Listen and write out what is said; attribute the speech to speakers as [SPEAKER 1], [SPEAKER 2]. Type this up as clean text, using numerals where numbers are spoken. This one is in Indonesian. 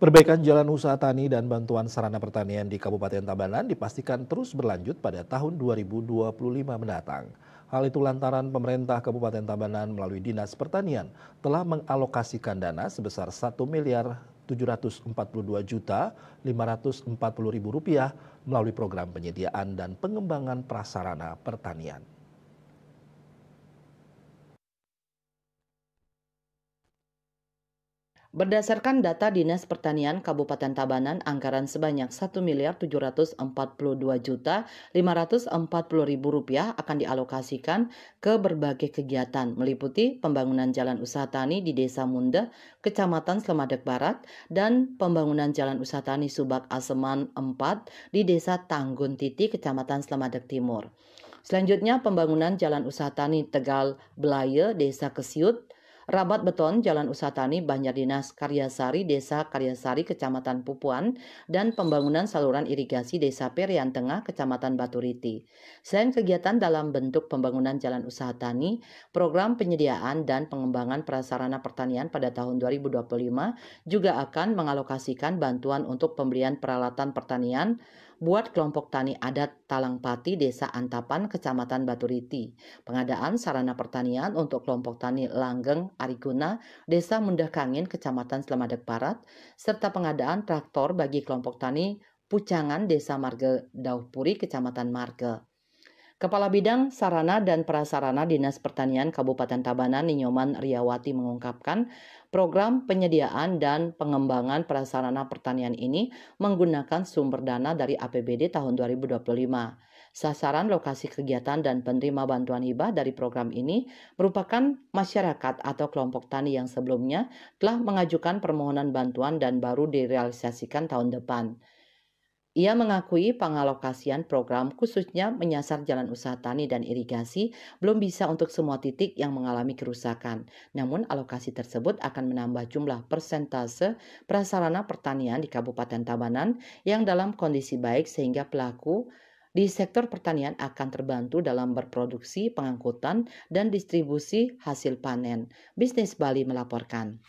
[SPEAKER 1] Perbaikan jalan usaha tani dan bantuan sarana pertanian di Kabupaten Tabanan dipastikan terus berlanjut pada tahun 2025 mendatang. Hal itu lantaran pemerintah Kabupaten Tabanan melalui Dinas Pertanian telah mengalokasikan dana sebesar 1.742.540.000 rupiah melalui program penyediaan dan pengembangan prasarana pertanian.
[SPEAKER 2] Berdasarkan data Dinas Pertanian Kabupaten Tabanan, anggaran sebanyak Rp1.742.540.000 akan dialokasikan ke berbagai kegiatan, meliputi pembangunan jalan usaha tani di Desa Mundeh, Kecamatan Slemadeg Barat, dan pembangunan jalan usaha tani Subak Aseman 4 di Desa Tanggun Titi, Kecamatan Slemadeg Timur. Selanjutnya, pembangunan jalan usaha tani Tegal Belaye, Desa Kesiut, Rabat Beton, Jalan Usaha Tani Banjardinas Karyasari, Desa Karyasari, Kecamatan Pupuan, dan pembangunan saluran irigasi Desa Perian Tengah, Kecamatan Baturiti. Selain kegiatan dalam bentuk pembangunan jalan usaha tani, program penyediaan dan pengembangan prasarana pertanian pada tahun 2025 juga akan mengalokasikan bantuan untuk pembelian peralatan pertanian buat kelompok tani adat Talangpati, Desa Antapan, Kecamatan Baturiti. Pengadaan sarana pertanian untuk kelompok tani Langgeng, Ariguna, Desa Mundah Kangin, Kecamatan Slemadeg Barat, serta pengadaan traktor bagi kelompok tani Pucangan, Desa Marga Dauhpuri, Kecamatan Marga. Kepala Bidang Sarana dan Prasarana Dinas Pertanian Kabupaten Tabanan, Ninyoman Riyawati mengungkapkan, program penyediaan dan pengembangan prasarana pertanian ini menggunakan sumber dana dari APBD tahun 2025. Sasaran lokasi kegiatan dan penerima bantuan hibah dari program ini merupakan masyarakat atau kelompok tani yang sebelumnya telah mengajukan permohonan bantuan dan baru direalisasikan tahun depan. Ia mengakui pengalokasian program khususnya menyasar jalan usaha tani dan irigasi belum bisa untuk semua titik yang mengalami kerusakan. Namun alokasi tersebut akan menambah jumlah persentase prasarana pertanian di Kabupaten Tabanan yang dalam kondisi baik sehingga pelaku di sektor pertanian akan terbantu dalam berproduksi, pengangkutan, dan distribusi hasil panen. Bisnis Bali melaporkan.